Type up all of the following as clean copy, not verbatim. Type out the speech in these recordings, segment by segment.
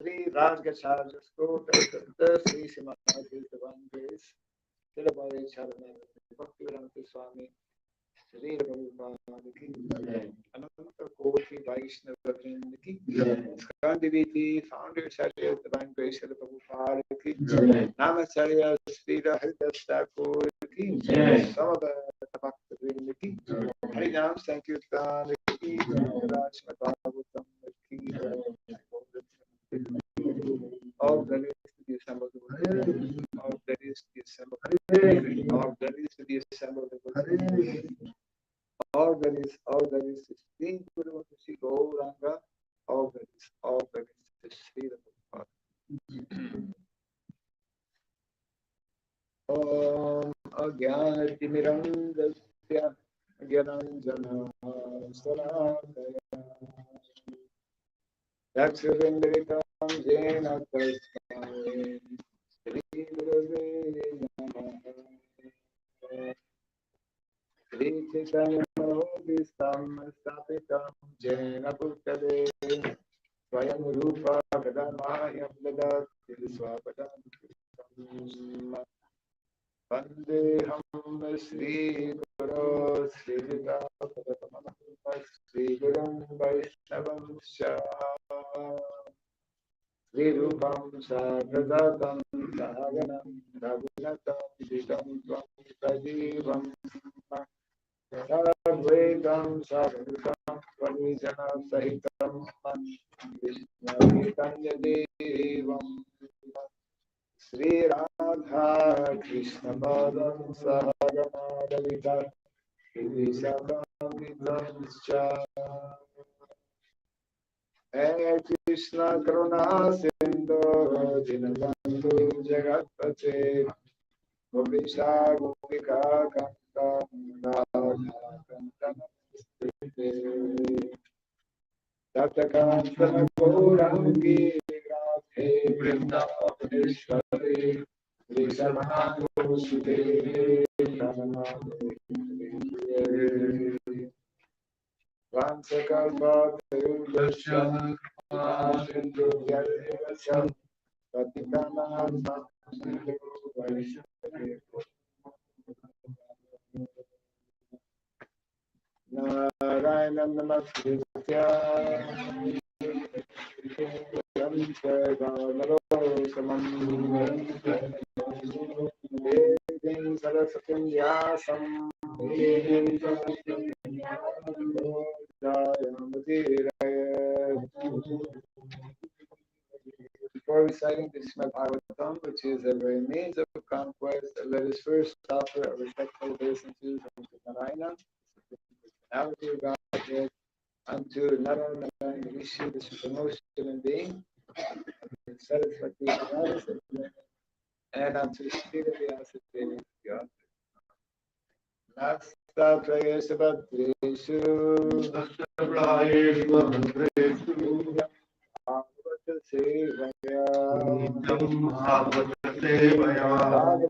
Sri Rajgacharya Skota Sri Simadi Grace Tilabari Charana Bhaktivedanta Swami Sri Prabhupada ki Ananta Koti Vaishnava Vrinda ki Skandiviti Founder Acharya Divine Grace Sri Prabhupada ki Namacharya Sri Haridas Thakur ki Samabha Bhakta Vrinda ki Harinam Sankirtan ki Srimad Bhagavatam ki all that is to be assembled, all that is to be assembled, all that is to be assembled, all that is to see Guru, to see Gauranga, all that is to see the Father. Om Agyanatimirandasya Gyananjana Sarakaya Yakshurindritam Jena Tasmai Sri Gurave Namaha Sri Chaitanya Manobhistam Stapitam Jena Bhutale Swayam Rupa Gadamaya Dadat Swapadam Vandeham Sri Guru Sri Vikapatamam Sri Gurum Vaishnavam Shah Sri Rupam Sagradatam Saganam Raghunatam Vidam Tvam Sajivam Sadvaitam Sadhutam Varijana Sahitam Vishnamitanya Devam Sri Radha Krishna Padam Sahagana Dalita Sri Vidam Hare Krishna Karuna Sindhu Dinabandhu Jagatpate Gopisha Gopika Kanta Radha Kanta Namaste Tatakantana Gourangi Radhe Vrindavaneshwari Vrishabhanu Sudeve Pranamade Vansakalpa Tarubhasya Sindhu Vyadevasya Patikana Sindhu Vaishnavi Narayana Namaskritya Samam Devam Sarasatim Vyasam Before reciting the Srimad Bhagavatam, which is a very means of conquest, let us first offer a respectful obeisance unto Narayana, the personality of Godhead, unto Narayana Rishi, the supremest human being, and unto Sri Vyasa Devi, the author. Nastatrayeshu Bhadreshu Bhagavata Sevaya Bhagavati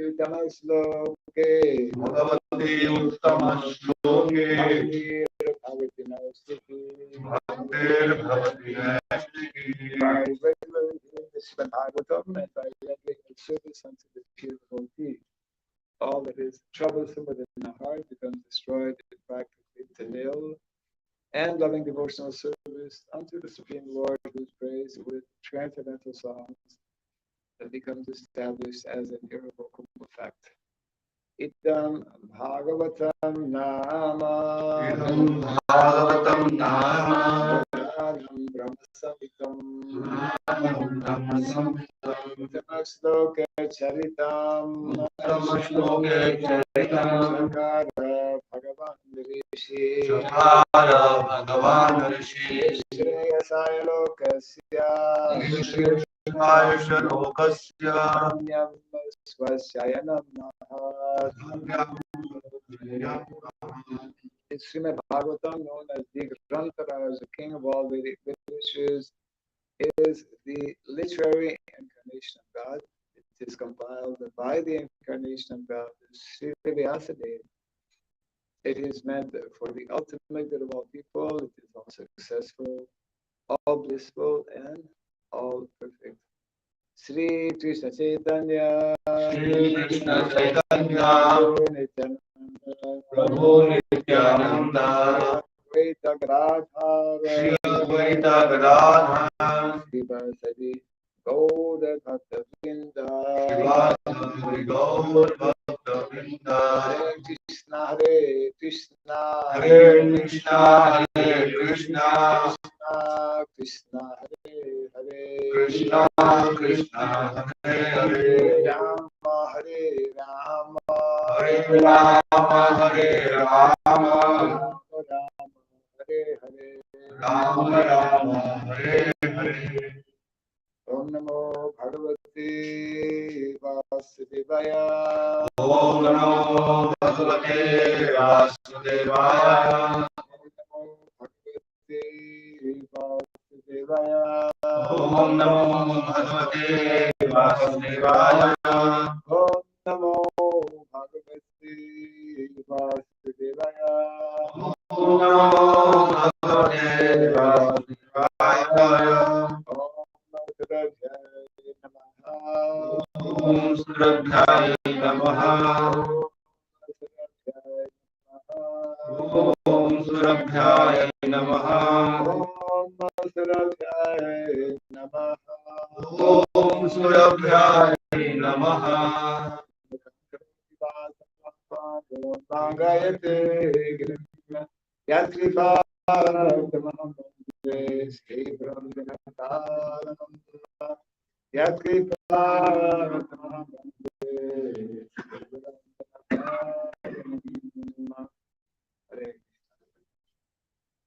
Uttamasloke Bhagavati Bhagavati Nastuti by regularly hearing the Srimad Bhagavatam and by regular service unto the pure devotee, all that is troublesome within the heart becomes destroyed, practically to nil, and loving devotional service unto the Supreme Lord, whose praise with transcendental songs that becomes established as an irrevocable fact. Idam Bhagavatam Nama Brahma Samhitam Uttama Charitam Sakara Bhagavan Rishi Shreyasaya Lokasya Punyam Swasyayanam It's Srimad Bhagavatam, known as the Grantara, as the king of all Vedic literatures, is the literary incarnation of God. It is compiled by the incarnation of God, Sri Vyasa Devi. It is meant for the ultimate good of all people. It is all successful, all blissful, and all perfect. Sri Krishna Chaitanya, Shri Krishna Chaitanya, Nityananda, Prabhu Nityananda, Advaita Gadadhara, Shri Advaita Gadadhara, Shri Vasadi Gauda Bhakta Vrinda, Shri Gaur Bhakta Vrinda, Hare Krishna, Hare Krishna, Hare Krishna, Hare Krishna, Krishna Krishna, Hare Hare, Krishna Krishna, Hare Hare, Rama, Hare Rama, Hare Rama, Hare Rama, Rama, Hare Hare, Rama Rama, Hare Hare. Om Namo Bhagavate Vasudevaya. Om Namo Bhagavate Vasudevaya. Om Namo Bhagavate Vasudevaya. Om Namo Om Namo Bhagavate Vasudevaya. Om Namo Bhagavate Vasudevaya. Om Sradhaya Namaha. Om Sradhaya Namaha. Om Surabhyaya Namaha.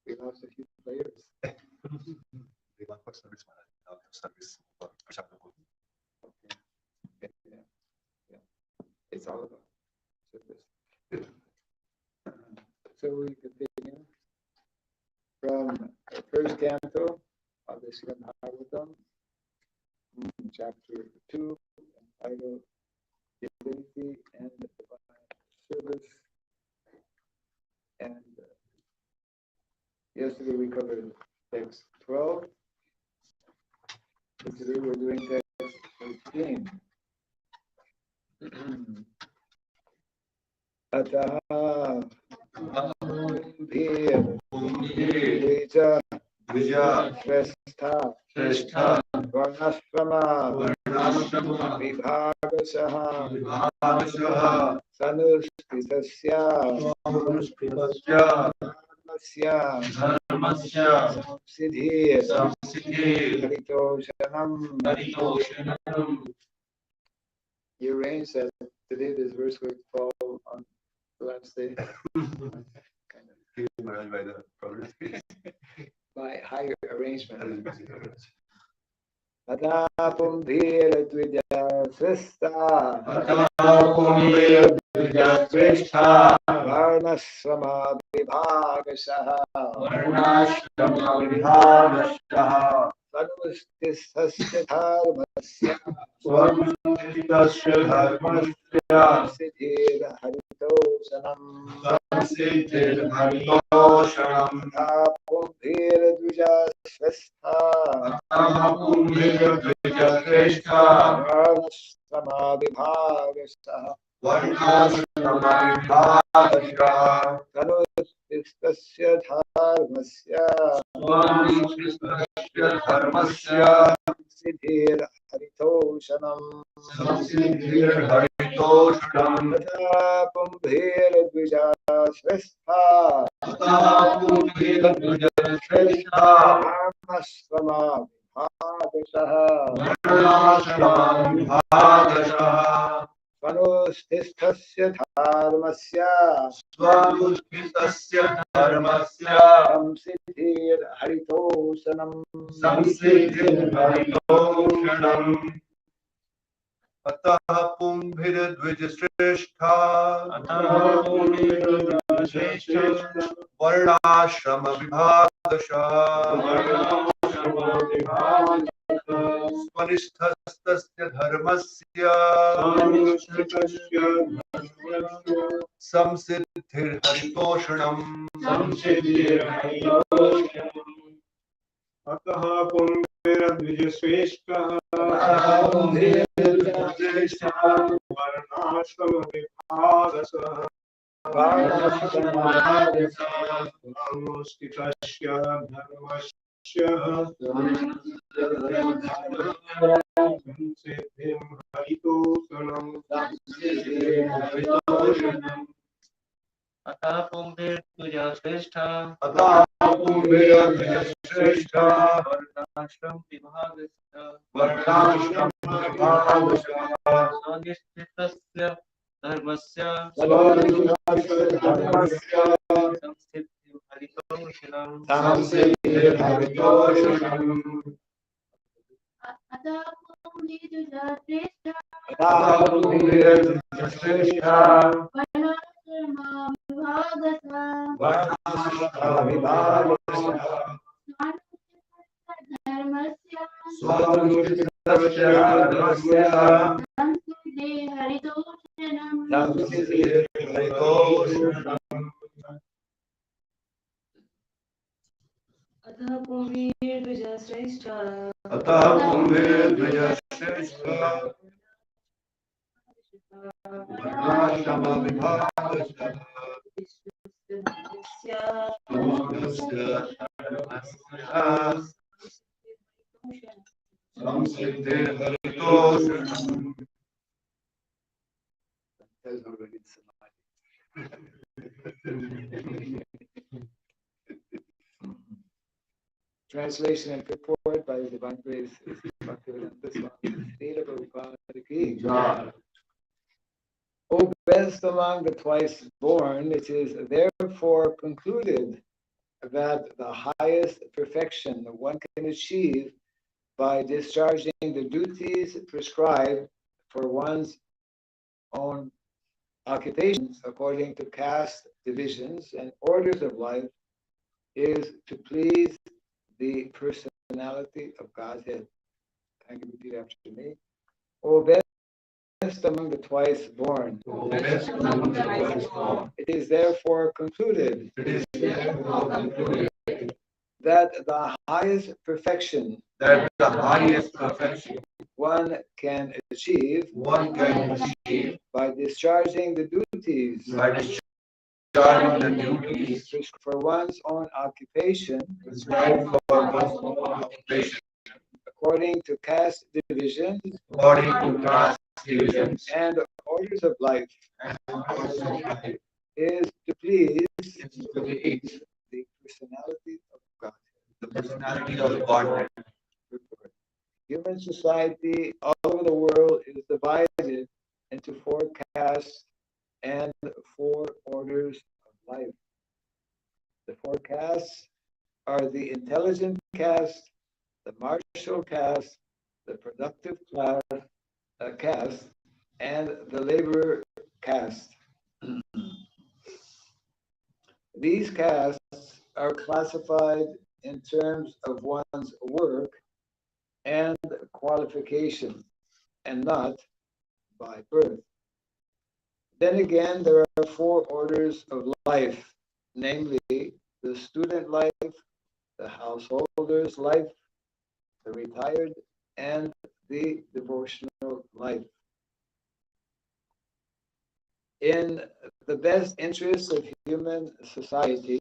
We lost a few players. We want for service, now service for Prashad. Yeah. It's all about service. So we continue from the first canto of the Srimad Bhagavatam, chapter 2, entitled Divinity and Divine Service. And yesterday we covered text 12. So today we're doing text 13. Ataha Dvija Shrestha Varnashrama Vibhagashaha Sanushritasya Dharmasya Samsiddhi Haritoshanam. You arranged that today this verse would fall on the last day. Kind of. By the progress. By higher arrangement. Atapumbhira Dvija Shrestha Varnashrama Vibhagashaha Sanustistasya Dharmasya Siddhir Haritoshanam. Atapumbhira Dvija Shrestha Varnashrama Vibhagashaha Sanustistasya Dharmasya Siddhir Haritoshanam. Atapumbhira Dvija Shrestha Varnashrama Vibhagashaha Sanustistasya Dharmasya Samsiddhir Haritoshanam. Ataha Pumbhira Dvijashrestha Varnashrama Vibhagashaha Svanishthastasya Dharmasya Samsiddhir Samsiddhirharitoshanam. अतः पुण्यद्विजश्रेष्ठः वर्णाश्रम विभागसः अनुष्ठितस्य धर्मस्य संसिद्धिं हरितोषणम् अतः पुंभिर्द्विजा श्रेष्ठा वर्णाश्रम विभागस्य स्वनिष्ठितस्य धर्मस्य संस्थितिं हरितोषणम् अतः पुंभिर्द्विजा श्रेष्ठा Translation and purport by the Divine Grace Bhaktivedanta Swami Srila Prabhupada Ki Jai. O best among the twice born, it is therefore concluded that the highest perfection one can achieve by discharging the duties prescribed for one's own occupations according to caste divisions and orders of life is to please the personality of Godhead. Can you repeat after me? O best among the twice born. It is therefore concluded that the highest perfection one can achieve by discharging the duties for one's own occupation according to caste divisions and orders of life is to please the personality of God. The personality of God. Human society all over the world is divided into 4 castes and 4 orders of life. The 4 castes are the intelligent caste, the martial caste, the productive caste, and the labor caste. These castes are classified in terms of one's work and qualification, and not by birth. Then again, there are 4 orders of life, namely the student life, the householder's life, the retired, and the devotional life. In the best interests of human society,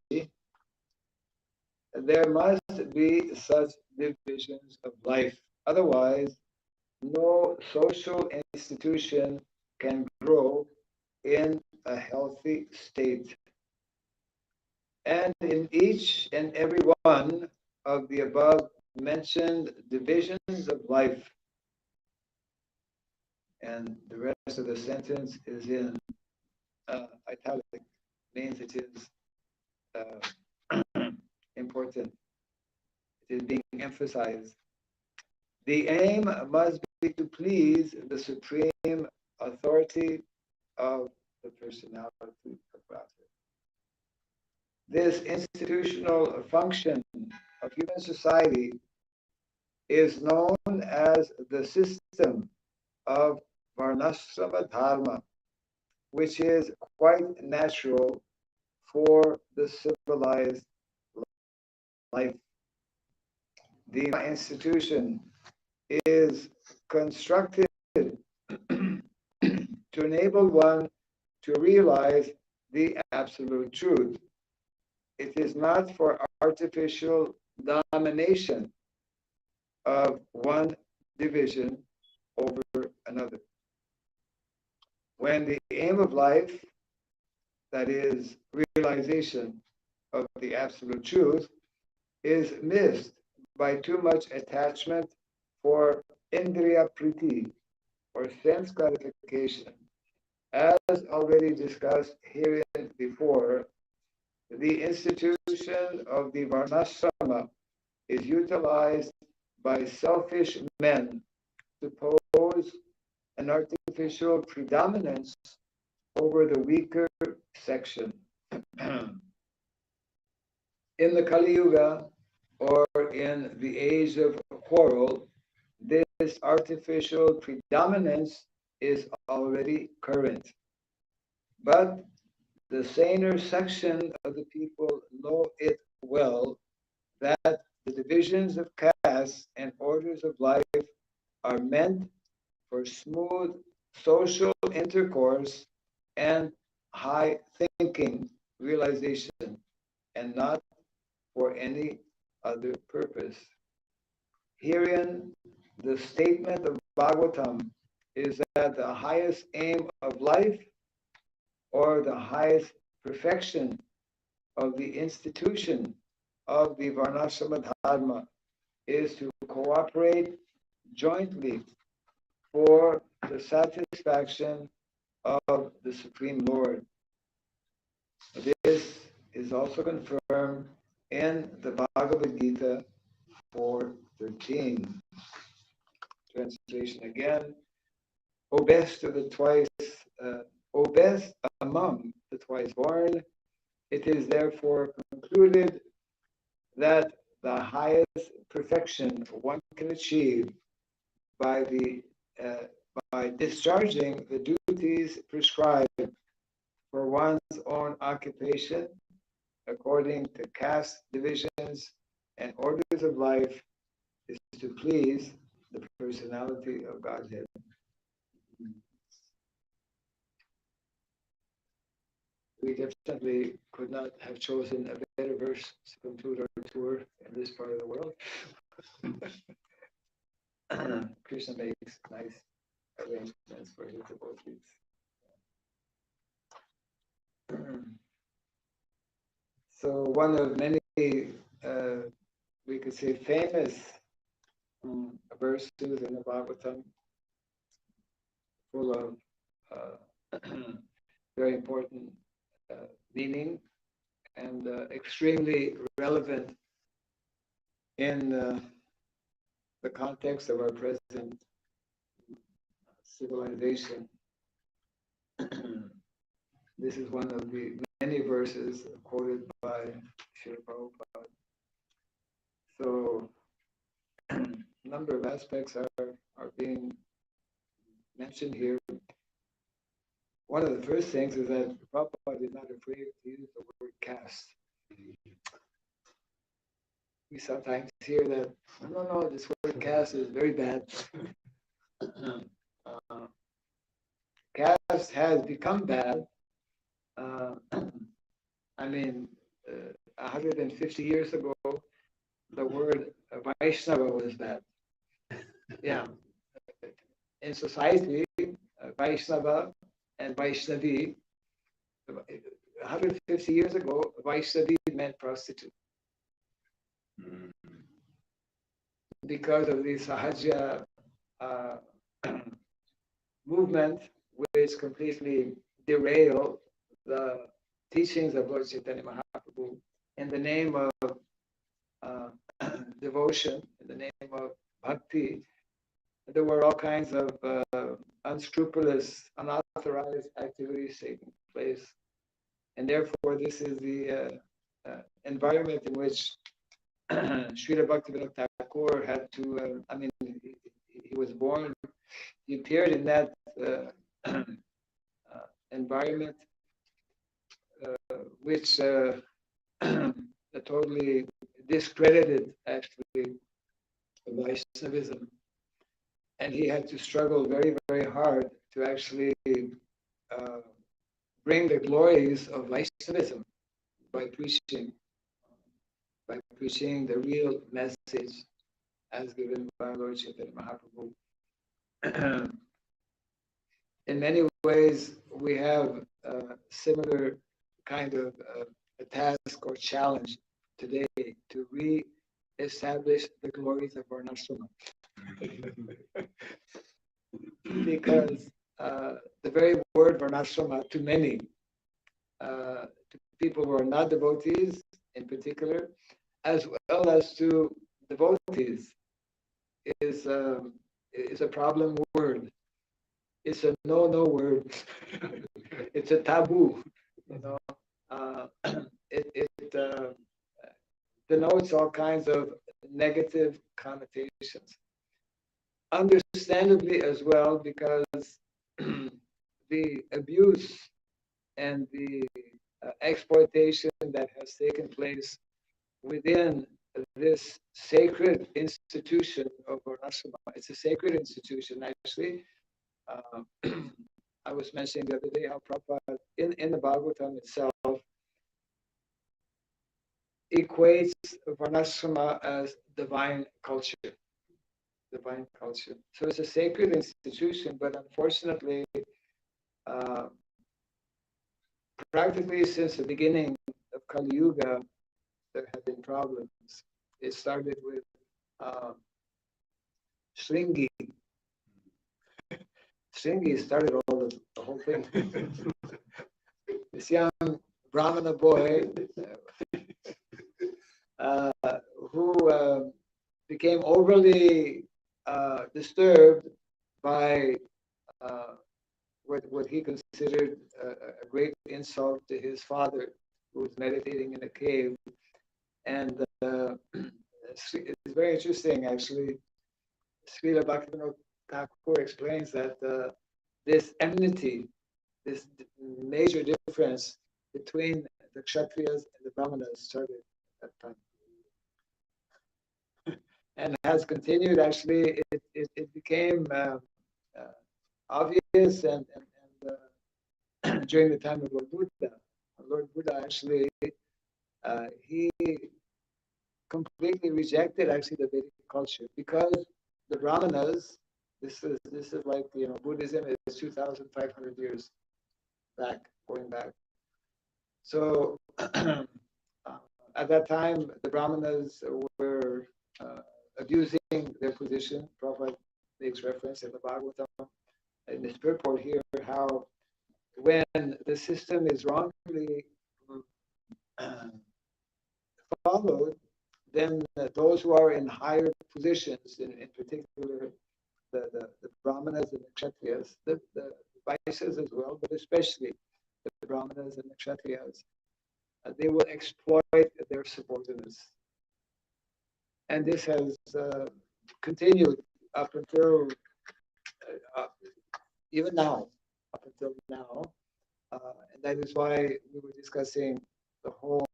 there must be such divisions of life. Otherwise, no social institution can grow in a healthy state. And in each and every one of the above mentioned divisions of life, and the rest of the sentence is in italic, means it is important. It is being emphasized. The aim must be to please the supreme authority of the personality of God. This institutional function of human society is known as the system of Varnashrama Dharma, which is quite natural for the civilized life. The institution is constructed to enable one to realize the absolute truth. It is not for artificial domination of one division over another. When the aim of life, that is, realization of the absolute truth, is missed by too much attachment for indriya priti, or sense gratification, as already discussed herein before, the institution of the varnashrama is utilized by selfish men to pose an artificial predominance over the weaker section. In the Kali Yuga, or in the age of quarrel, this artificial predominance is already current. But the saner section of the people know it well, that the divisions of castes and orders of life are meant for smooth social intercourse and high thinking realization, and not for any other purpose. Herein, the statement of Bhagavatam is that the highest aim of life, or the highest perfection of the institution of the Varnashrama Dharma, is to cooperate jointly for the satisfaction of the Supreme Lord. This is also confirmed in the Bhagavad Gita 4:13. Translation again. O best of the twice, O best among the twice born, it is therefore concluded that the highest perfection one can achieve by discharging the duties prescribed for one's own occupation according to caste divisions and orders of life is to please the personality of Godhead. We definitely could not have chosen a better verse to conclude our tour in this part of the world. Krishna makes nice arrangements for his devotees. So one of many, we could say, famous verses in the Bhagavatam, full of very important meaning and extremely relevant in the context of our present civilization. This is one of the many verses quoted by Srila Prabhupada. So a number of aspects are being mentioned here. One of the first things is that Prabhupada is not afraid to use the word caste. We sometimes hear that, no, this word caste is very bad. Caste has become bad. 150 years ago, the word Vaishnava was bad. Yeah. In society, Vaishnava and Vaishnavi, 150 years ago, Vaishnavi meant prostitute. Because of the Sahaja movement, which completely derailed the teachings of Lord Chaitanya Mahaprabhu in the name of devotion, in the name of bhakti. There were all kinds of unscrupulous, unauthorized activities taking place. And therefore, this is the environment in which Srila Bhaktivinoda Thakur had to, he was born, he appeared in that environment which totally discredited actually Vaishnavism, and he had to struggle very, very hard to actually bring the glories of Vaishnavism by preaching the real message as given by Lord Chaitanya Mahaprabhu. In many ways, we have a similar kind of a task or challenge today to re-establish the glories of Varnashrama. Because the very word Varnashrama, to many, to people who are not devotees in particular, as well as to devotees, is a problem word. It's a no word. It's a taboo. You know, it denotes all kinds of negative connotations. Understandably as well, because the abuse and the exploitation that has taken place within this sacred institution of Varnashrama. It's a sacred institution, actually. I was mentioning the other day how Prabhupada, in the Bhagavatam itself, equates Varnashrama as divine culture. Divine culture. So it's a sacred institution, but unfortunately, practically since the beginning of Kali Yuga, there have been problems. It started with Shringi. Shringi started the whole thing. This young Brahmana boy who became overly disturbed by what he considered a great insult to his father, who was meditating in a cave. And it's very interesting, actually. Srila Bhaktivinoda Thakur explains that this enmity, this major difference between the Kshatriyas and the Brahmanas started at that time. And has continued, actually. It became obvious and during the time of Lord Buddha. Lord Buddha actually, he completely rejected actually the Vedic culture, because the Brahmanas, this is like, you know, Buddhism is 2,500 years back, going back. So at that time, the Brahmanas were abusing their position. Prabhupada makes reference in the Bhagavatam, in this purport here, how when the system is wrongly followed, then those who are in higher positions, in particular the Brahmanas and the Kshatriyas, the Vaishyas as well, but especially the Brahmanas and the Kshatriyas, they will exploit their subordinates. And this has continued up until even now, up until now. And that is why we were discussing the whole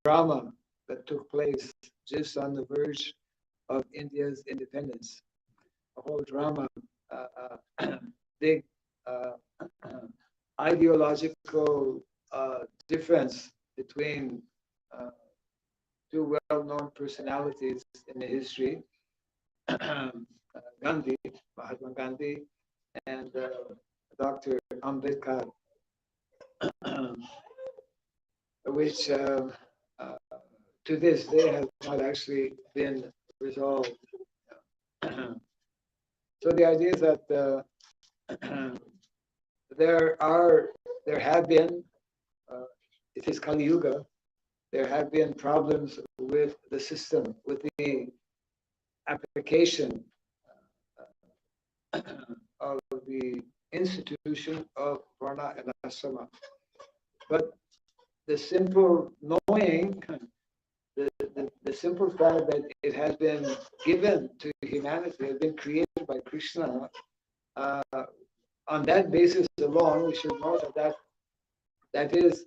drama that took place just on the verge of India's independence. A whole drama, big ideological difference between two well-known personalities in the history, Gandhi, Mahatma Gandhi, and Dr. Ambedkar, which to this day has not actually been resolved. So the idea is that there have been, it is Kali Yuga, there have been problems with the system, with the application of the institution of Varna and Ashrama. But the simple knowing, the simple fact that it has been given to humanity, has been created by Krishna, on that basis alone, we should know that that is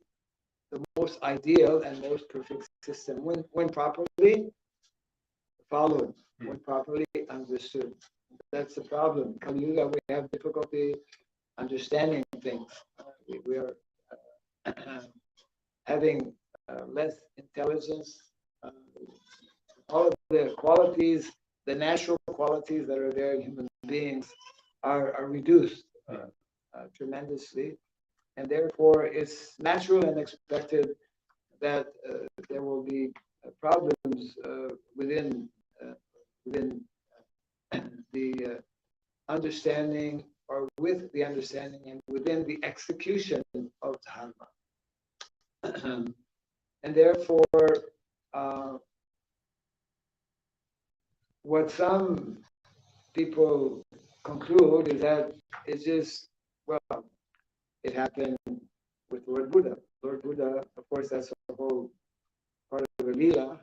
the most ideal and most perfect system when properly followed, when properly understood. That's the problem. Kali Yuga, we have difficulty understanding things. We are having less intelligence. All of the qualities, the natural qualities that are there in human beings are reduced tremendously. And therefore, it's natural and expected that there will be problems within the understanding, or with the understanding, and within the execution of dharma. And therefore, what some people conclude is that it's just, well, it happened with Lord Buddha. Lord Buddha, of course, that's a whole part of the Leela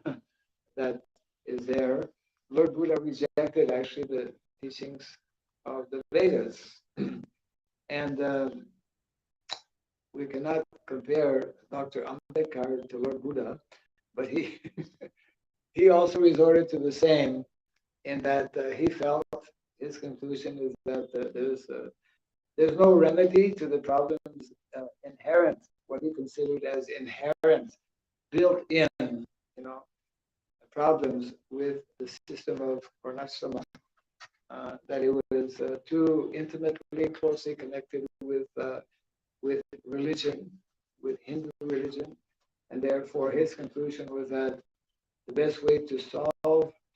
that is there. Lord Buddha rejected actually the teachings of the Vedas. And we cannot compare Dr. Ambedkar to Lord Buddha, but he he also resorted to the same, in that he felt, his conclusion is that there's no remedy to the problems inherent, what he considered as inherent, built in, problems with the system of Varnashrama, that it was too intimately, closely connected with religion, with Hindu religion, and therefore his conclusion was that the best way to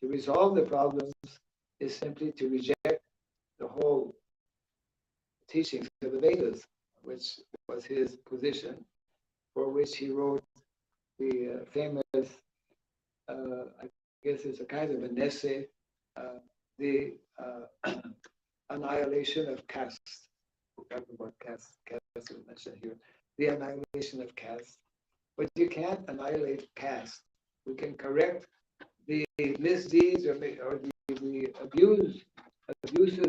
resolve the problems is simply to reject the whole teachings of the Vedas, which was his position, for which he wrote the famous, I guess it's a kind of an essay, the annihilation of caste. We'll talk about caste is mentioned here. The annihilation of caste. But you can't annihilate caste. We can correct the misdeeds or the abuses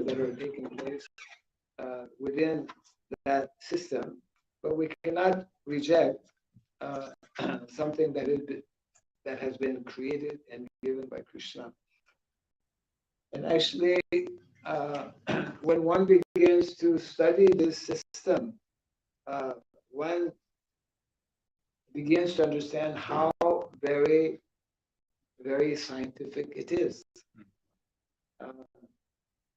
that are taking place within that system, but we cannot reject something that has been created and given by Krishna. And actually, when one begins to study this system, one begins to understand how very, very scientific it is.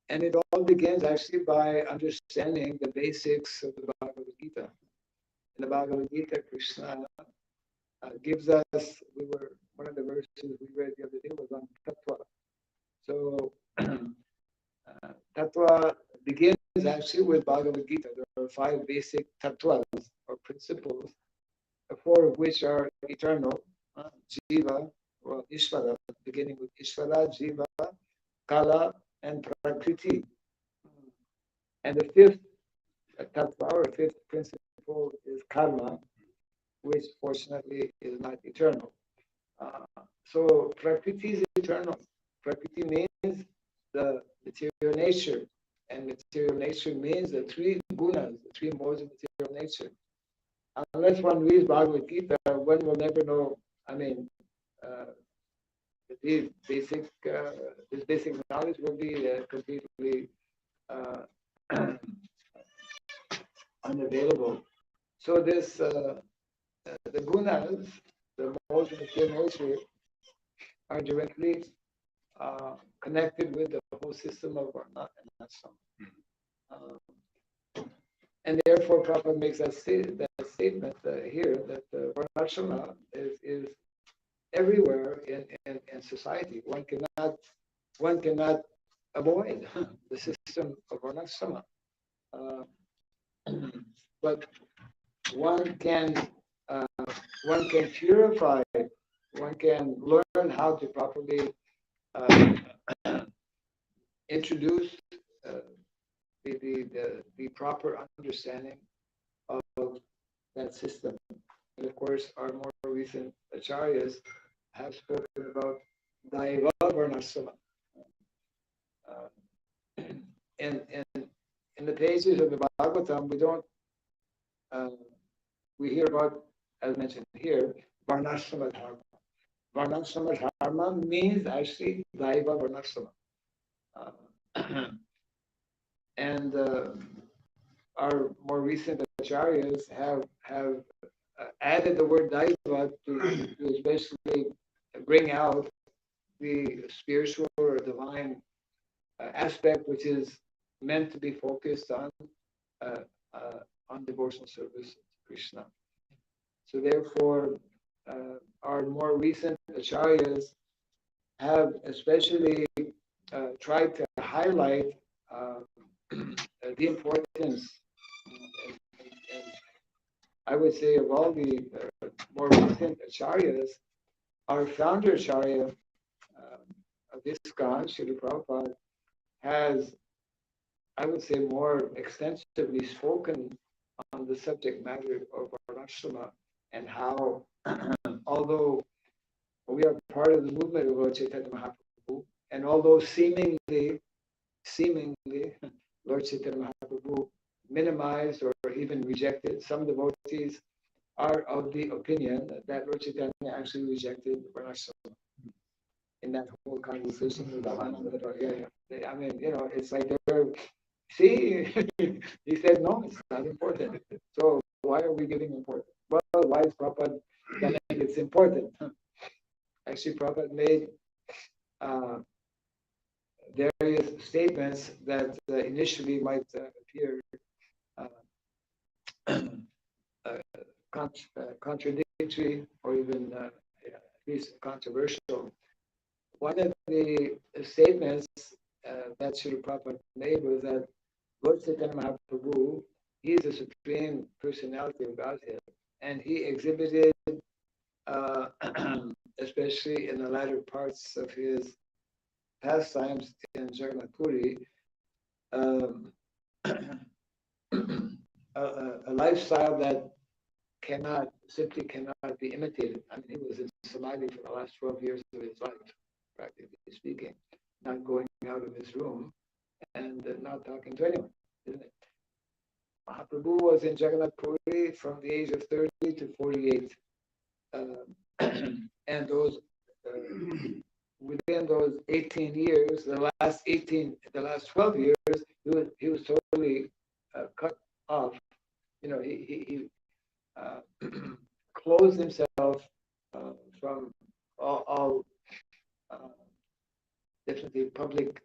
And it all begins actually by understanding the basics of the Bhagavad Gita. In the Bhagavad Gita, Krishna gives us, one of the verses we read the other day was on tattva. So tattva begins actually with Bhagavad Gita. There are 5 basic tattvas, or principles, 4 of which are eternal: Jiva, or Ishvara, beginning with Ishvara, Jiva, Kala, and Prakriti. And the 5th tattva, or 5th principle, is karma, which fortunately is not eternal. So Prakriti is eternal. Prakriti means the material nature, and material nature means the 3 gunas, the 3 modes of material nature. Unless one reads Bhagavad Gita, one will never know. I mean, this basic knowledge will be completely unavailable. So this, the gunas, the modes of material nature, are directly connected with the whole system of Varna and Asam. And therefore, Prabhupada makes that statement here, that Varnashrama is everywhere in society. One cannot avoid the system of Varnashrama. But one can purify, one can learn how to properly introduce the proper understanding of that system. And of course, our more recent acharyas have spoken about Daiva Varnashrama. And in the pages of the Bhagavatam, we don't we hear about, as mentioned here, Varnashrama Dharma. Varnashrama Dharma means actually Daiva Varnashrama. And our more recent acharyas have added the word Daiva to especially bring out the spiritual or divine aspect, which is meant to be focused on devotional service to Krishna. So therefore, our more recent acharyas have especially tried to highlight the importance, and I would say of all the more recent acharyas, our founder acharya of ISKCON, Srila Prabhupada, has, I would say, more extensively spoken on the subject matter of Varnashrama and how, although we are part of the movement of Lord Chaitanya Mahaprabhu, and although seemingly, Lord Chaitanya Mahaprabhu minimized or even rejected, some devotees are of the opinion that Lord Chaitanya actually rejected Varnashrama. In that whole conversation with the I mean, it's like they're, see, he said, no, it's not important. So why are we giving importance? Well, why is Prabhupada telling it's important? Actually, Prabhupada made various statements that initially might appear contradictory or even at least controversial. One of the statements that Srila Prabhupada made was that Lord Chaitanya Mahaprabhu, he is the supreme personality of Godhead, and he exhibited, especially in the latter parts of his pastimes in Jagannath Puri, a lifestyle that simply cannot be imitated. I mean, he was in Samadhi for the last 12 years of his life, practically speaking, not going out of his room and not talking to anyone, isn't it? Mahaprabhu was in Jagannath Puri from the age of 30 to 48. And those within those 18 years, the last 12 years, he was totally cut off. He closed himself from all definitely public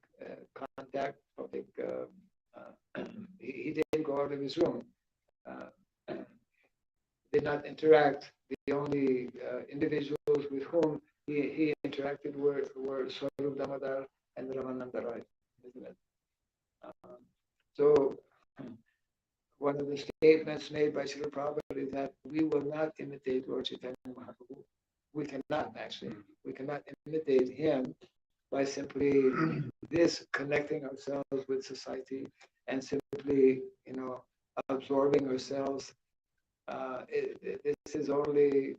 contact, public. He didn't go out of his room. Did not interact. The only individuals with whom he interacted were Swarup Damodar and Ramananda Roy, isn't it? So one of the statements made by Srila Prabhupada is that we will not imitate Lord Chaitanya Mahaprabhu. We cannot imitate him by simply disconnecting ourselves with society and simply, absorbing ourselves. This is only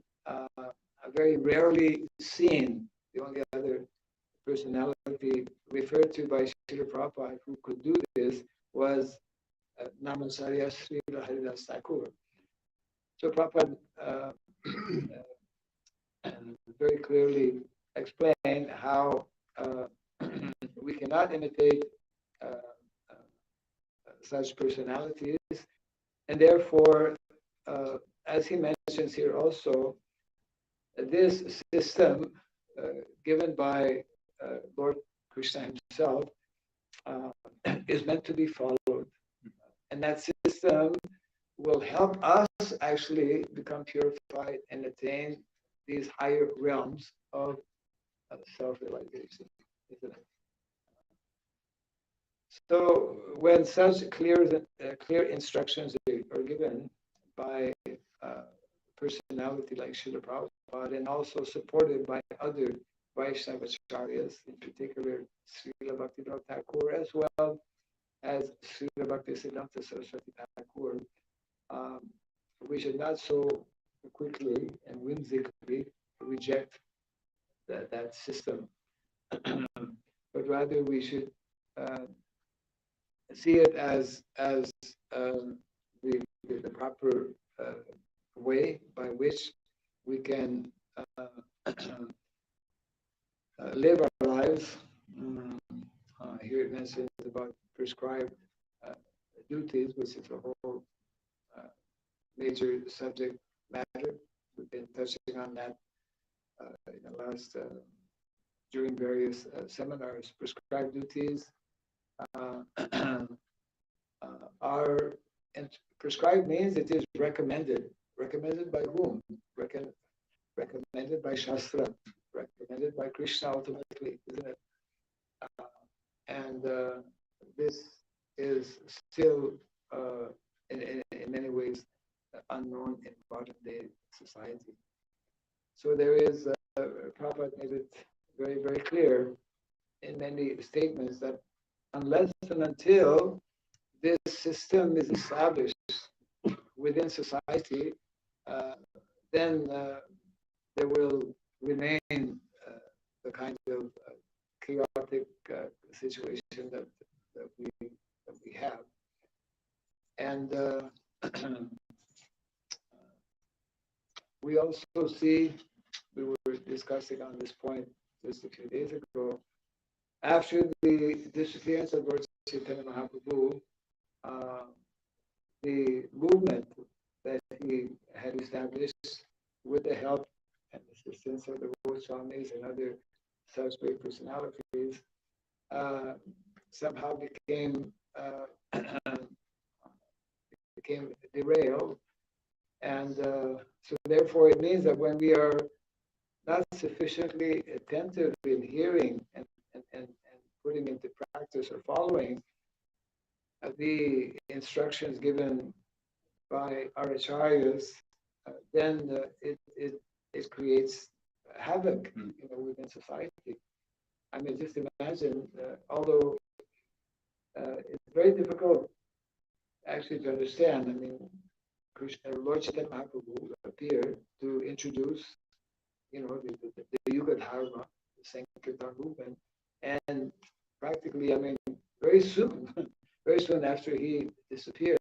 very rarely seen. The only other personality referred to by Srila Prabhupada who could do this was Namacharya Srila Haridas Thakur. So Prabhupada very clearly explained how we cannot imitate such personalities, and therefore, as he mentions here also, this system given by Lord Krishna himself is meant to be followed. And that system will help us actually become purified and attain these higher realms of self-realization, isn't it? So when such clear instructions are given by personality like Srila Prabhupada and also supported by other Vaishnavacharyas, in particular Srila Bhaktivinoda Thakur, as well as Srila Bhaktisiddhanta Saraswati Thakur, we should not so quickly and whimsically reject that system, but rather we should see it as the proper way by which we can live our lives. Here it mentions about prescribed duties, which is a whole major subject matter. We've been touching on that in the last during various seminars. Prescribed duties are, and prescribed means it is recommended. Recommended by whom? Recommended by Shastra. Recommended by Krishna ultimately, isn't it? And this is still in many ways unknown in modern day society. So there is, Prabhupada made it very, very clear in many statements that unless and until this system is established within society, then there will remain the kind of chaotic situation that we have. And we also see, we were discussing on this point just a few days ago, after the disappearance of Lord Chaitanya Mahaprabhu, the movement that he had established with the help and assistance of the Goswamis and other such great personalities, somehow became derailed. And so therefore it means that when we are not sufficiently attentive in hearing and putting into practice or following the instructions given by our acharyas, then it creates havoc, within society. I mean, just imagine, although it's very difficult actually to understand. I mean, Lord Chaitanya Mahaprabhu appeared to introduce, the Yuga Dharma, the Sankirtan movement, and practically, I mean, very soon after he disappeared,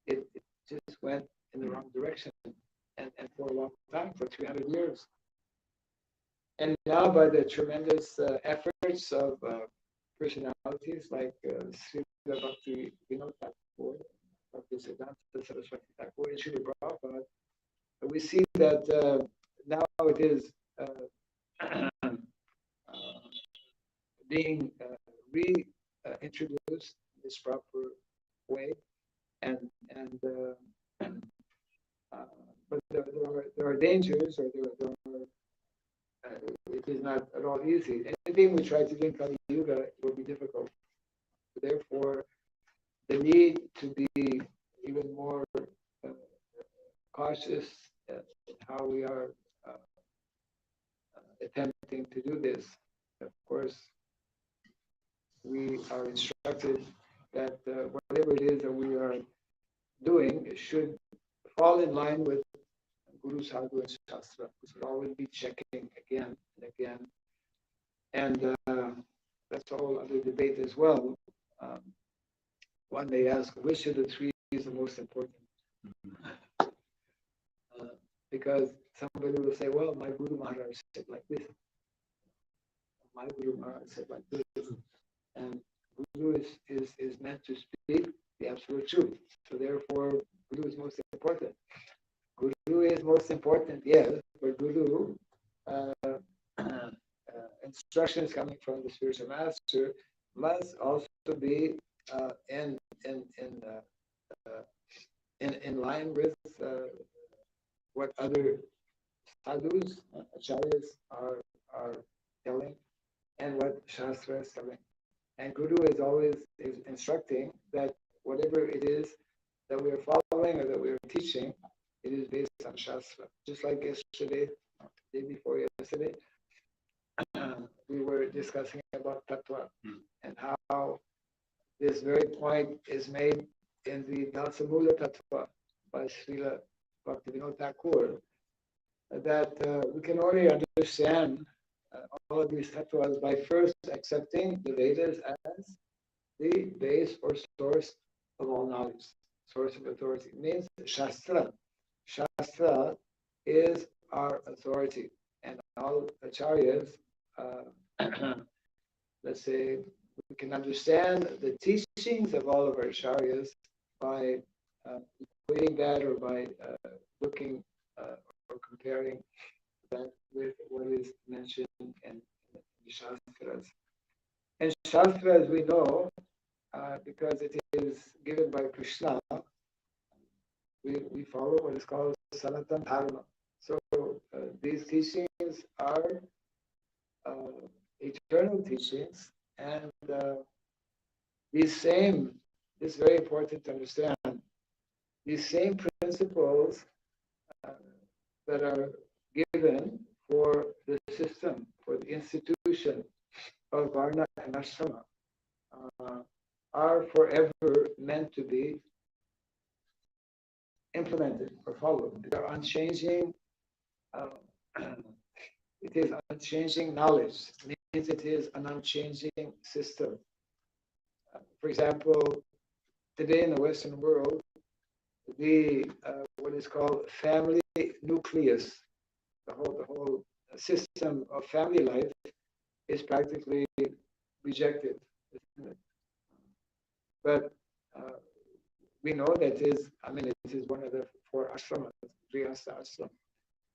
it just went in the wrong direction, and for a long time, for 300 years. And now, by the tremendous efforts of personalities like Srimad Bhakti Vinod Thakur, Bhakti Siddhanta Saraswati Thakur, and Srila Prabhupada, we see that now it is being reintroduced in this proper way, but there are dangers, or it is not at all easy. Anything we try to do in Kali Yuga will be difficult. Therefore, the need to be even more cautious in how we are attempting to do this. Of course, we are instructed that whatever it is that we are doing, it should fall in line with Guru, Sadhu, and Shastra. We should always be checking again and again. And that's a whole other debate as well. One may ask, which of the three is the most important? Because somebody will say, well, my Guru Maharaj said like this. My Guru Maharaj said like this. And Guru is meant to speak the absolute truth. So therefore, Guru is most important. Guru is most important, yes, but Guru, instructions coming from the spiritual master must also be in line with what other sadhus, acharyas are telling, and what Shastra is telling. And Guru is always instructing that whatever it is that we are following or that we are teaching, it is based on Shastra. Just like yesterday, the day before yesterday, we were discussing about Tattva and how this very point is made in the Dasamula Tattva by Srila Bhaktivinoda Thakur, that we can only understand all of these tattvas by first accepting the Vedas as the base or source of all knowledge, source of authority. It means Shastra. Shastra is our authority, and all acharyas, let's say, we can understand the teachings of all of our acharyas by equating that or by looking or comparing that with what is mentioned in the Shastras. And Shastras, we know, because it is given by Krishna, we follow what is called Sanatan Dharma. So these teachings are eternal teachings, and this is very important to understand, these same principles that are given for the system, for the institution of Varna and Ashrama, are forever meant to be implemented or followed. They are unchanging. It is unchanging knowledge. It means it is an unchanging system. For example, today in the Western world, the what is called family nucleus, the whole system of family life is practically rejected. But we know that it is one of the 4 ashramas, Grihastha ashram,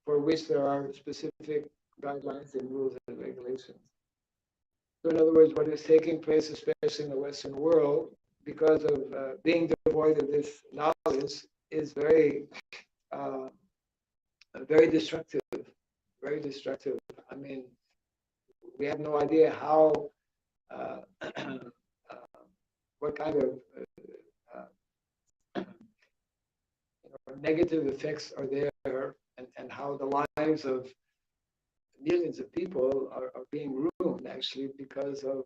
for which there are specific guidelines and rules and regulations. So in other words, what is taking place, especially in the Western world, because of being devoid of this knowledge, is very, very destructive. Very destructive. I mean, we have no idea how, what kind of negative effects are there, and how the lives of millions of people are being ruined actually because of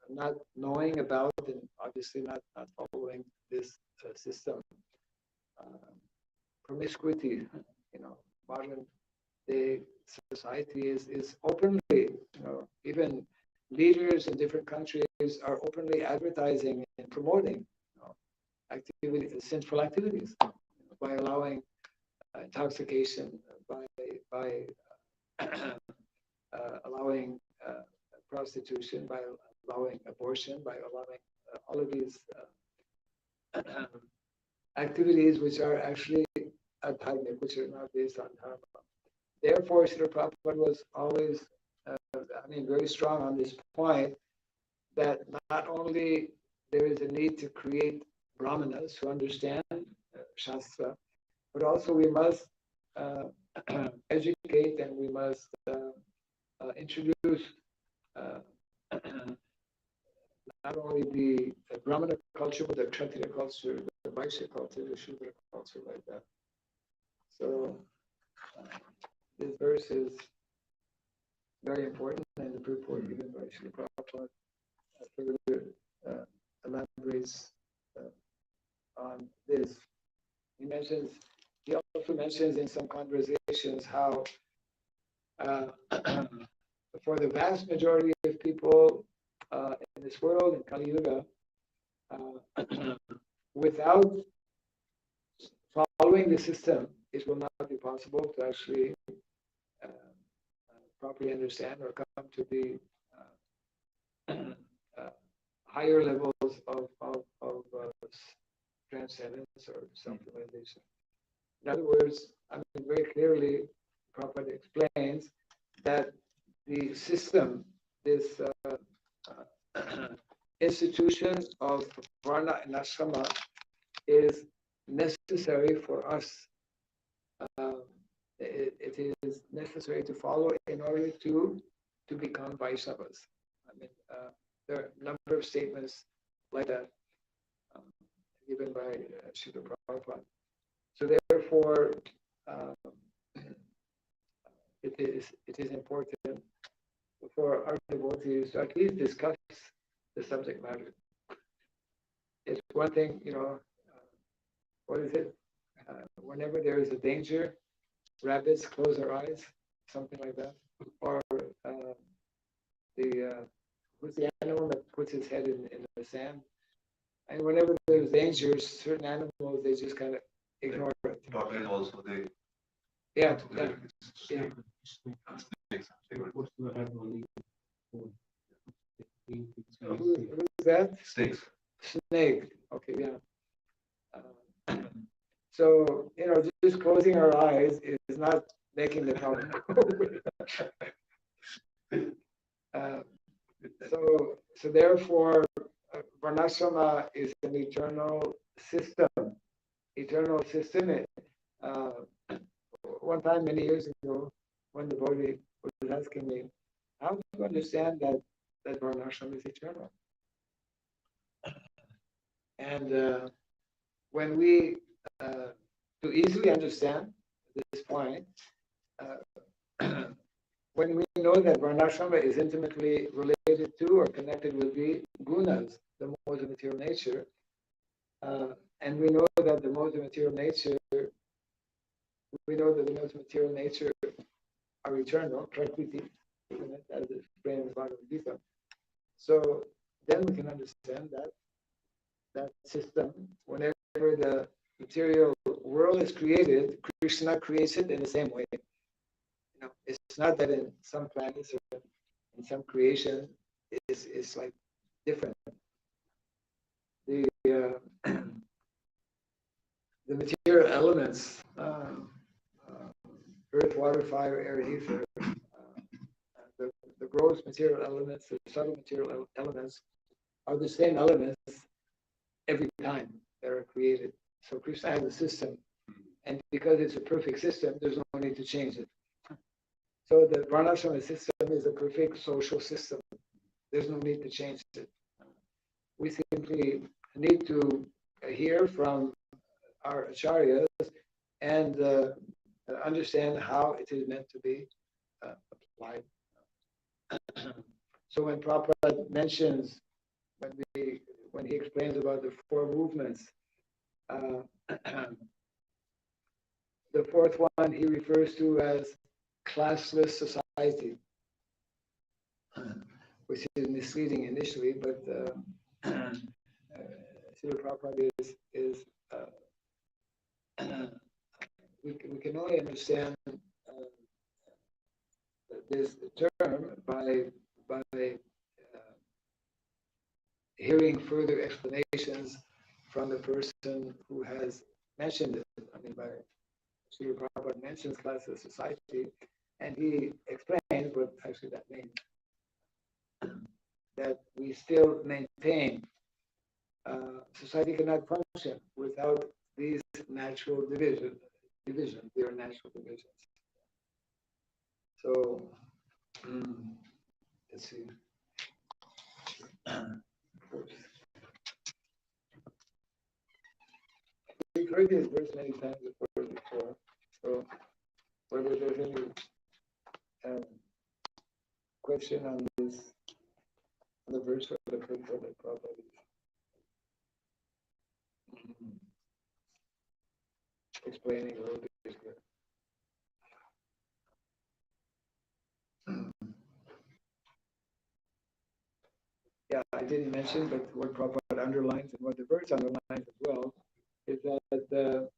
not knowing about and obviously not following this system. Promiscuity, modern day society is openly, even leaders in different countries are openly advertising and promoting sinful activities by allowing intoxication, by allowing prostitution, by allowing abortion, by allowing all of these activities which are actually adharmic, which are not based on dharma. Therefore, Srila Prabhupada was always, very strong on this point, that not only there is a need to create brahmanas who understand Shastra, but also we must educate and we must introduce not only the Brahmana culture, but the Kshatriya culture, the Vaishya culture, the Shudra culture, like that. So this verse is very important, and the purport given by Srila Prabhupada further elaborates on this. He also mentions in some conversations how for the vast majority of people in this world, in Kali Yuga, without following the system, it will not be possible to actually properly understand or come to the higher levels of transcendence or self-realization. In other words, very clearly, Prabhupada explains that the system, this institution of Varna and Ashrama is necessary for us. It is necessary to follow in order to become Vaishnavas. There are a number of statements like that given by Srila Prabhupada. So therefore, it is important for our devotees to at least discuss the subject matter. It's one thing, what is it? Whenever there is a danger, rabbits close their eyes, something like that. Or who's the animal that puts its head in the sand? And whenever there's dangers, certain animals, they just kind of ignore it. daughter is also they. Yeah, yeah. Snakes. They were Who's that? snakes. Snake. Okay, yeah. So, just closing our eyes is not making the count. So therefore, Varnashrama is an eternal system. Eternal system. One time, many years ago, one devotee was asking me, how do you understand that Varnashrama is eternal? And when we, to easily understand this point, when we know that Varnashrama is intimately related to or connected with the gunas, the modes of material nature, and we know that the modes of material nature, are eternal, prakriti, as explained in the Bhagavad Gita. So then we can understand that system, whenever the material world is created, Krishna creates it in the same way. It's not that in some planets or in some creation is like different. The the material elements, earth, water, fire, air, ether, the gross material elements, the subtle material elements are the same elements every time they are created. So Krishna has a system, and because it's a perfect system, there's no need to change it. So the Varnashrama system is a perfect social system. There's no need to change it. We simply need to hear from our acharyas and understand how it is meant to be applied. So when Prabhupada mentions, when he explains about the four movements, the fourth one he refers to as classless society, which is misleading initially, but Srila Prabhupada is we can only understand this term by hearing further explanations from the person who has mentioned it. I mean, by Srila Prabhupada mentions classless society, and he explains what actually that means. That we still maintain society cannot function without these natural divisions. They are natural divisions. So let's see. We've heard this verse many times before. So whether there's any question on this, on the verse or the purport that Prabhupada is explaining a little bit here. Yeah, I didn't mention, but what Prabhupada underlines and what the verse underlines as well is that the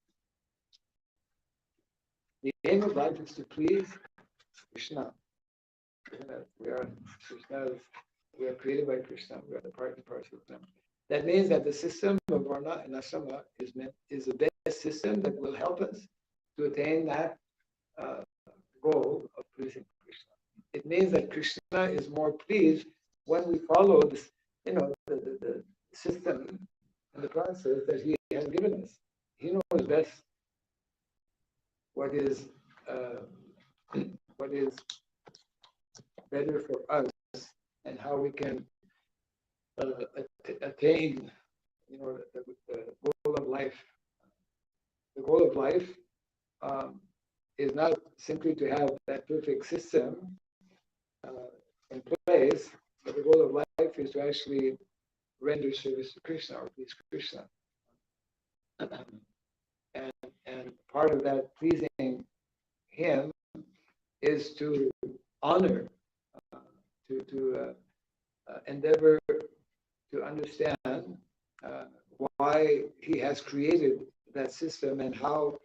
aim of life is to please Krishna. We are Krishna's. We are created by Krishna. We are the part and parcel of Him. That means that the system of Varna and Ashrama is the best system that will help us to attain that goal of pleasing Krishna. It means that Krishna is more pleased when we follow this, the system and the process that He has given us. He knows best what is better for us and how we can attain, the goal of life. The goal of life is not simply to have that perfect system in place, but the goal of life is to actually render service to Krishna or please Krishna. And part of that pleasing Him is to honor, to endeavor to understand why He has created that system and how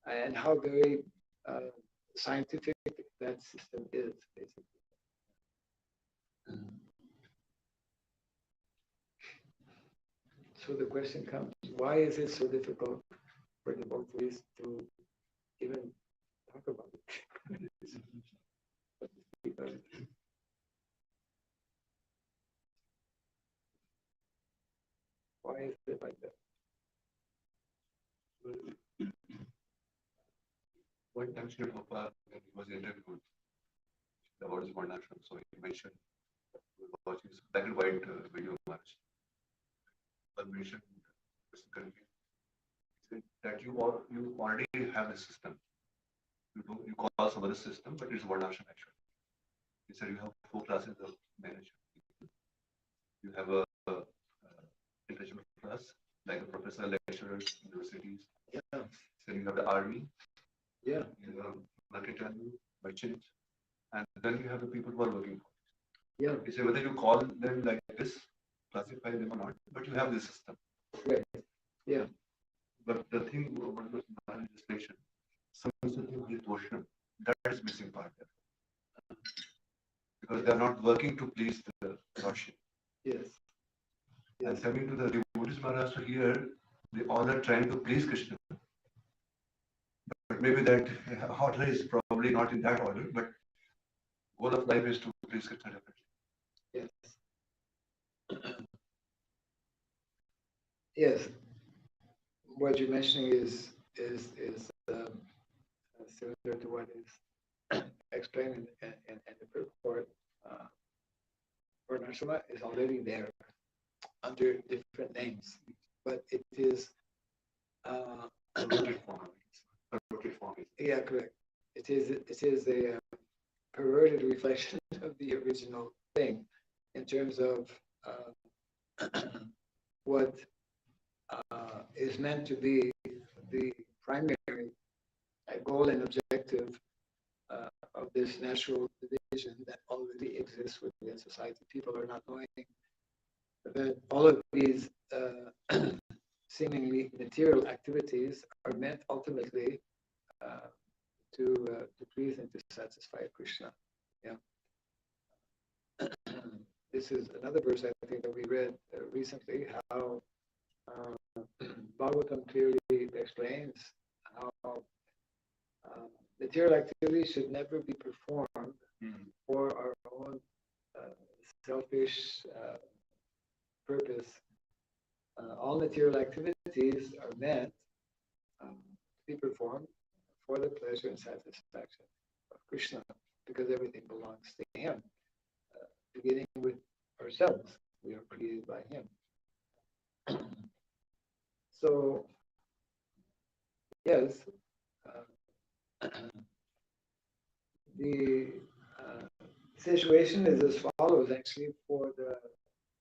and how very scientific that system is, basically. So the question comes, why is it so difficult for devotees to even talk about it? Why is it like that? One time Sri Prabhupada, when he was interviewed about his Varnashram, so he mentioned, watching this black and white video Maharaj. One mentioned, he said that you already have the system. You call some other system, but it's Varnashram actually. He said you have 4 classes of management. You have a intellectual class, like a professor, lecturers, universities. Yeah. Then you have the army. Yeah. You have marketer, merchant, and then you have the people who are working. Yeah. He said whether you call them like this, classify them or not, but you have this system. Right. Yeah. But the thing about the legislation, something with devotion, that is missing part there. Because they are not working to please the Lordship. Yes. And coming to the devotees Maharaj, so here they all are trying to please Krishna. But maybe that order is probably not in that order, but goal of life is to please Krishna definitely. Yes. Yes. What you're mentioning is similar to what is explained in the purport. Varnashrama is already there under different names, but it is Perverted form. yeah, correct. It is a perverted reflection of the original thing in terms of what is meant to be the primary goal and objective of this natural division that already exists within society. People are not knowing that all of these seemingly material activities are meant ultimately to please and to satisfy Krishna. Yeah. This is another verse I think that we read recently, how Bhagavatam clearly explains how material activities should never be performed for our own selfish purpose. All material activities are meant to be performed for the pleasure and satisfaction of Krishna, because everything belongs to Him. Beginning with ourselves, we are created by Him. So, yes, the situation is as follows actually for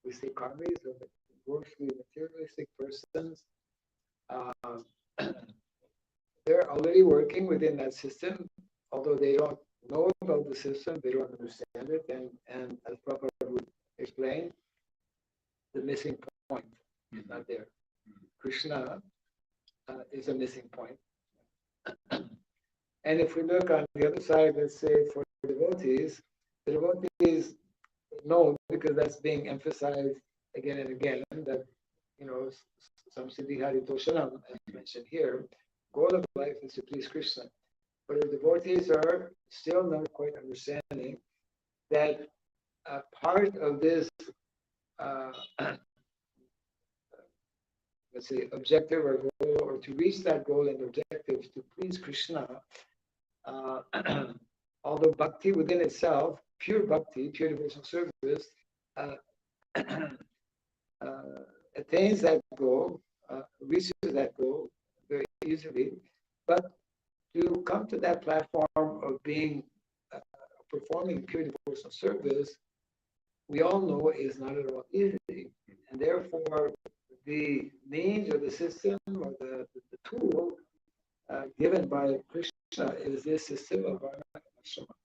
we say karmis, or the grossly materialistic persons. They're already working within that system, although they don't know about the system, they don't understand it, and as Prabhupada would explain, the missing point is not there. Krishna is a missing point. And if we look on the other side, let's say for devotees, the devotees know, because that's being emphasized again and again, that, some Siddhi Hari Toshanam, as mentioned here, goal of life is to please Krishna. But the devotees are still not quite understanding that part of this, let's say, objective or goal, or to reach that goal and objective to please Krishna, although bhakti within itself, pure bhakti, pure devotional service, attains that goal, reaches that goal very easily, but to come to that platform of being performing pure devotional service, we all know is not at all easy, and therefore the means or the system or the tool given by Krishna is this system of Varnashrama.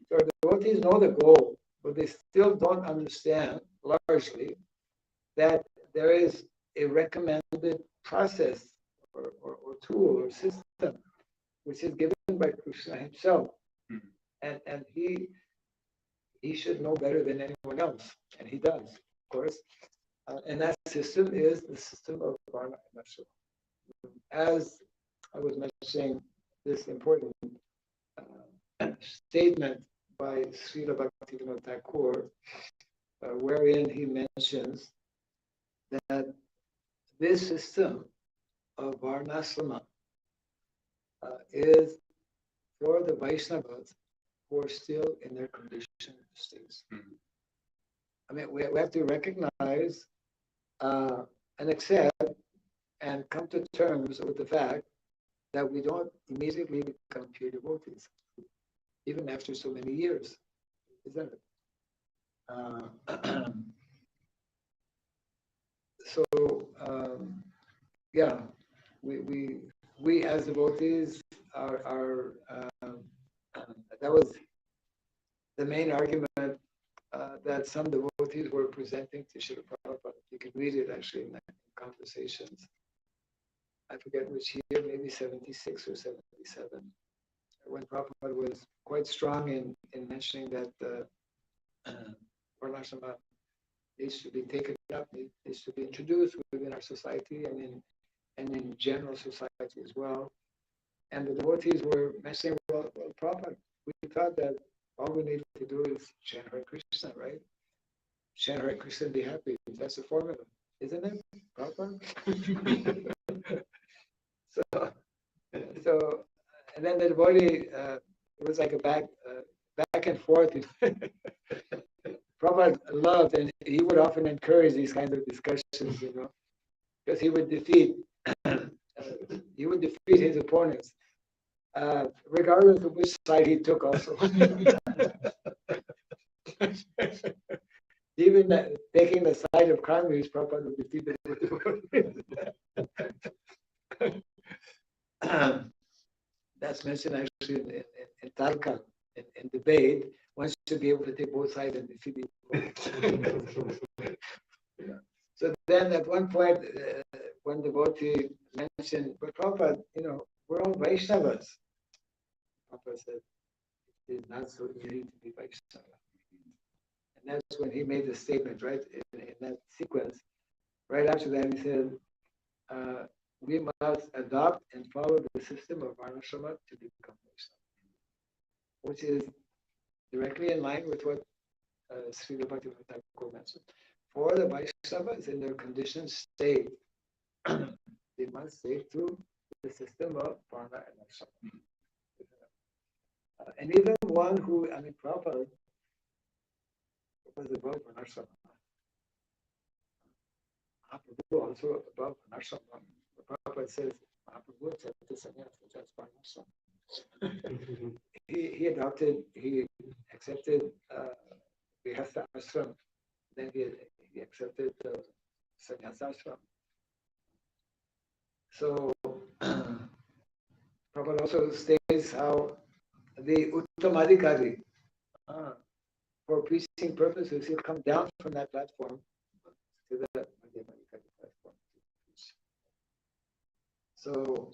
So the devotees know the goal, but they still don't understand largely that there is a recommended process or tool or system which is given by Krishna himself. Hmm. And he should know better than anyone else, and he does, of course. And that system is the system of Varna and Ashrama. As I was mentioning, this important statement by Srila Bhaktivinoda Thakur, wherein he mentions that this system of Varnasrama is for the Vaishnavas who are still in their conditioned states. Mhm. I mean, we have to recognize and accept and come to terms with the fact that we don't immediately become pure devotees, even after so many years, isn't it? So, yeah, we as devotees are that was the main argument that some devotees were presenting to Srila Prabhupada. You can read it actually in the conversations. I forget which year, maybe 76 or 77, when Prabhupada was quite strong in mentioning that Varnashrama needs to be taken up, needs to be introduced within our society and in general society as well. And the devotees were mentioning, well, Prabhupada, we thought that all we need to do is chant Hare Krishna, right? Chant Hare Krishna and be happy. That's the formula, isn't it, Prabhupada? So, and then the devotee, it was like a back and forth. Prabhupada loved, and he would often encourage these kinds of discussions, because he would defeat his opponents, regardless of which side he took. Also, even taking the side of Karmis, Prabhupada would defeat them. That's mentioned actually in Tarka, in debate. One should be able to take both sides and defeat the yeah. So then at one point, one devotee mentioned, but Prabhupada, we're all Vaishnavas. Prabhupada said, it is not so easy to be Vaishnava. And that's when he made the statement, right, in that sequence. Right after that, he said, we must adopt and follow the system of Varnashrama to become Vaishnava, which is directly in line with what Srila Bhaktivinoda Thakur mentioned. For the Vaishnavas in their conditioned state, they must stay through the system of Varna and Ashrama. And even one who, Prabhupada was above Varnashrama. Mahaprabhu also above Varnashrama. Prabhupada says, Mahaprabhu accepted sannyasa, that's Varnashrama. He accepted Grihastha ashram, then he accepted sannyasa ashram. So, Prabhupada also states how the Uttamadhikari, for preaching purposes, he'll come down from that platform to the Madhyamadhikari platform. So,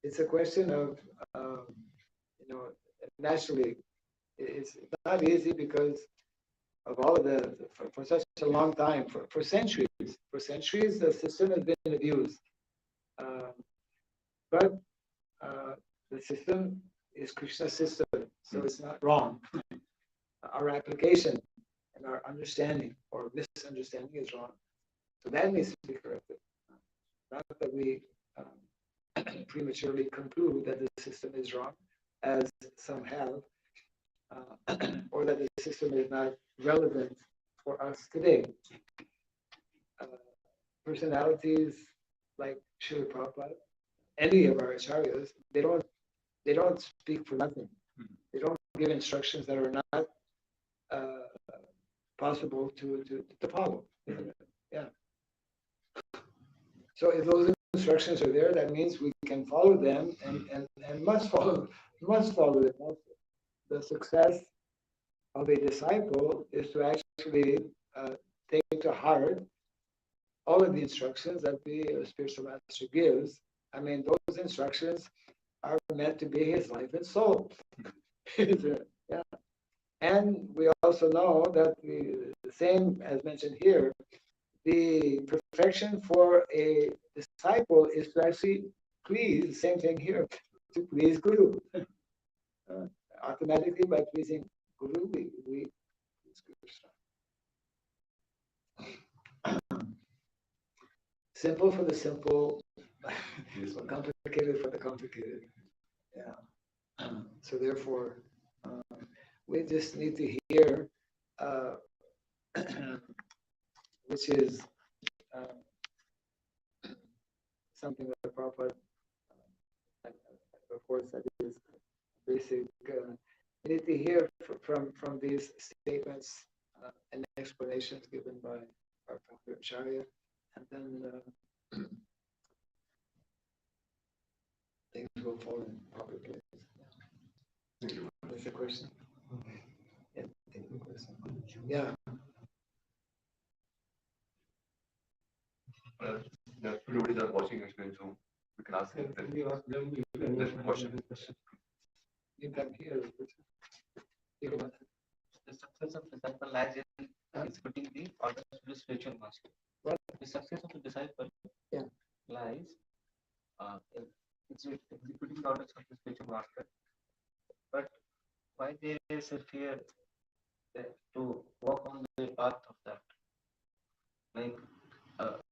it's a question of, naturally, it's not easy because of all of for such a long time, for centuries. For centuries, the system has been abused. But the system is Krishna's system, so it's not wrong. Our application and our understanding or misunderstanding is wrong. So that needs to be corrected. Not that we prematurely conclude that the system is wrong, as some have, or that the system is not relevant for us today. Personalities like Srila Prabhupada, any of our acharyas, they don't speak for nothing. They don't give instructions that are not possible to follow. Yeah. So if those instructions are there, that means we can follow them and must follow them also. The success of a disciple is to actually take to heart all of the instructions that the spiritual master gives, I mean, those instructions are meant to be his life and soul. Yeah. And we also know that the same as mentioned here, the perfection for a disciple is to actually please, the same thing here, to please Guru. Automatically by pleasing Guru, we please Krishna. Simple for the simple, complicated for the complicated. Yeah. So therefore, we just need to hear, which is something that Prabhupada, of course, that is basic. We need to hear from these statements and explanations given by our Father Acharya, and then things will fall in proper place. Thank you. That's a question. Yeah, take the question. Yeah. The devotees are watching actually in Zoom. We can ask them. There's a question. You can hear. The success of disciple lies in executing the orders of the spiritual master. What? The success of the disciple lies in executing the orders of the spiritual master. But why there is a fear to walk on the path of that? Like,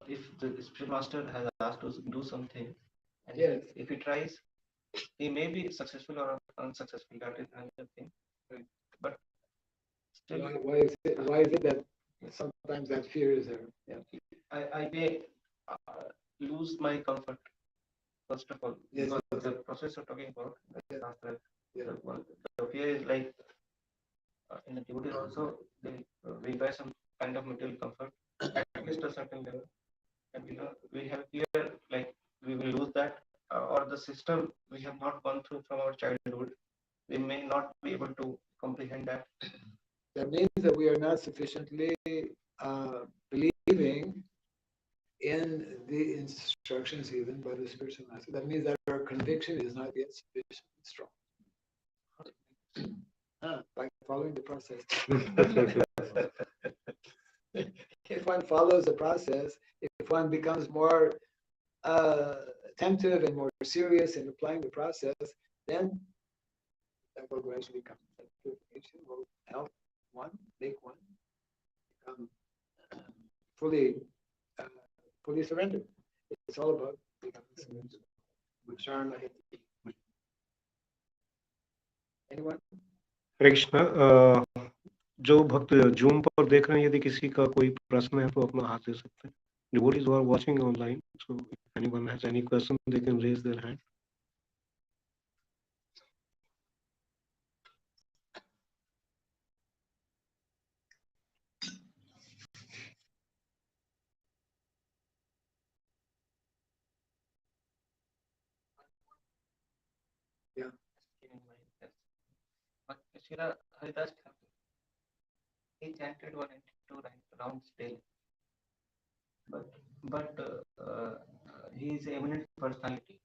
if the spiritual master has asked to do something, and if he tries, he may be successful or unsuccessful. That is another thing. Right. But still, Why is it that sometimes that fear is there? Yeah. I may lose my comfort. First of all, because the process of talking about the fear is like in the devotee also we buy some kind of material comfort at least a certain level, and we have fear like we will lose that, or the system we have not gone through from our childhood, we may not be able to comprehend that. That means that we are not sufficiently believing in the instructions given by the spiritual master. That means that our conviction is not yet sufficiently strong. By following the process. If one follows the process, if one becomes more attentive and more serious in applying the process, then that will gradually come. That purification will help one, make one become fully surrendered. It's all about becoming surrendered. Anyone? Krishna जो भक्त zoom पर देख रहे हैं, यदि किसी का कोई प्रश्न है तो अपना हाथ दे सकते हैं. Devotees who are watching online, so if anyone has any question, they can raise their hand. Yeah. But Shira Haridas Thakur, he chanted 192 rounds daily. But he is an eminent personality.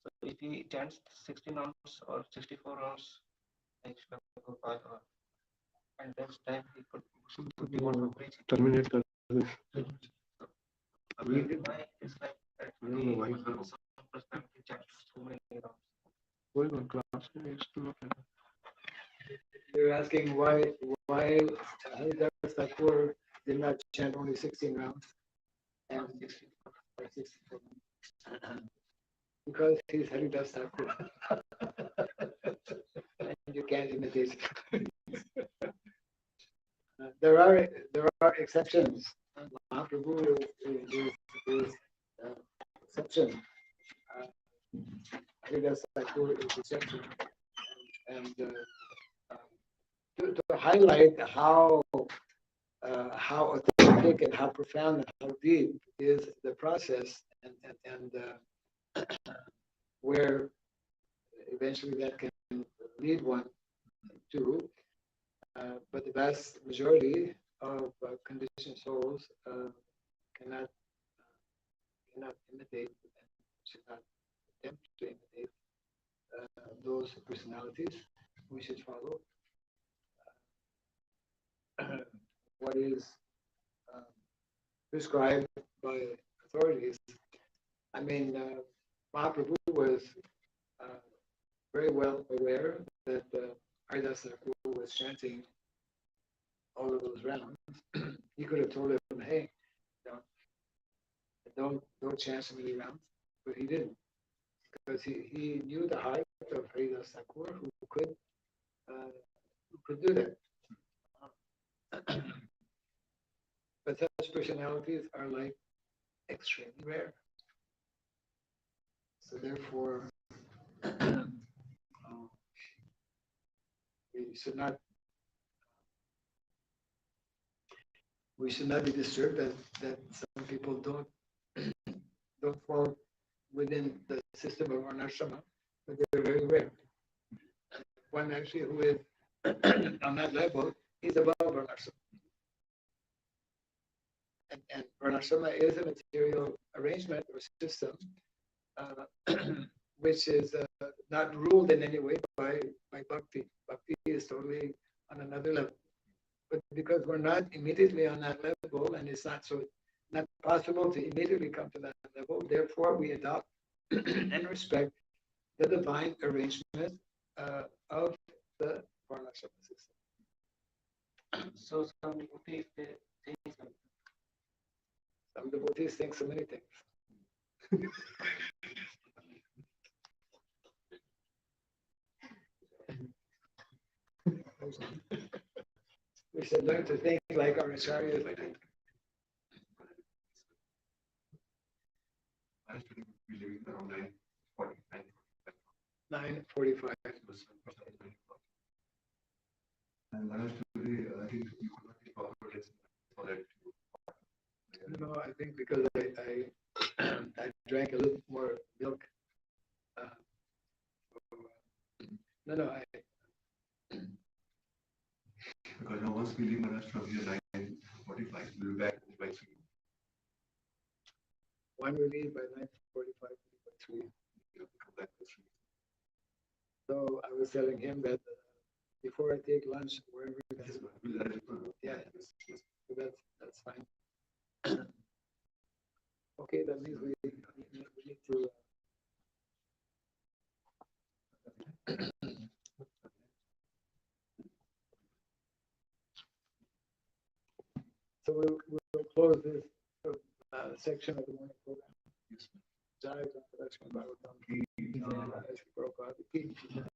So if he chants 16 rounds or 64 rounds, like Shri Prabhupada, and next time he could Terminate. Why it's like that? I don't know why. Some personality chants so many rounds. Going on class is not. You're asking why Haridas Thakur did not chant only 16 rounds and 64 rounds. Because he's Haridas Thakur. And you can't imitate. There are exceptions. Mahaprabhu is exception. Haridas Thakur is exception. And to highlight how authentic and how profound and how deep is the process, and where eventually that can lead one to, but the vast majority of conditioned souls cannot cannot imitate and should not attempt to imitate those personalities. We should follow what is prescribed by authorities. I mean, Mahaprabhu was very well aware that Haridas Thakur was chanting all of those rounds. He could have told him, "Hey, don't chant so many rounds," but he didn't, because he knew the height of Haridas Thakur, who could do that. But such personalities are like extremely rare. So therefore, we should not be disturbed that some people don't fall within the system of varnashrama, but they're very rare. One actually who is on that level, he's above varnashrama. And varnashrama is a material arrangement or system which is not ruled in any way by bhakti. Bhakti is totally on another level. But because we're not immediately on that level, and it's not possible to immediately come to that level, therefore we adopt and respect the divine arrangement of the varnashrama system. So some devotees they think something. Some devotees think so many things. We should learn to think like our acharyas think. I should be leaving around 9:40, 9:45. And Maharaj today, I think you could not be proper lesson for that. No, I think because I drank a little more milk. No, Because now once we leave Maharaj from here 9:45, we'll be back by 3. one we leave by 9:45, by 3. We'll come back by 3. So I was telling him that before I take lunch, wherever Yes, we'll let it go. Yeah. Yes. so that's fine. Okay, that means we need to. So we'll close this section of the morning program. Yes. Jai Kanhaiyadesh Yatra.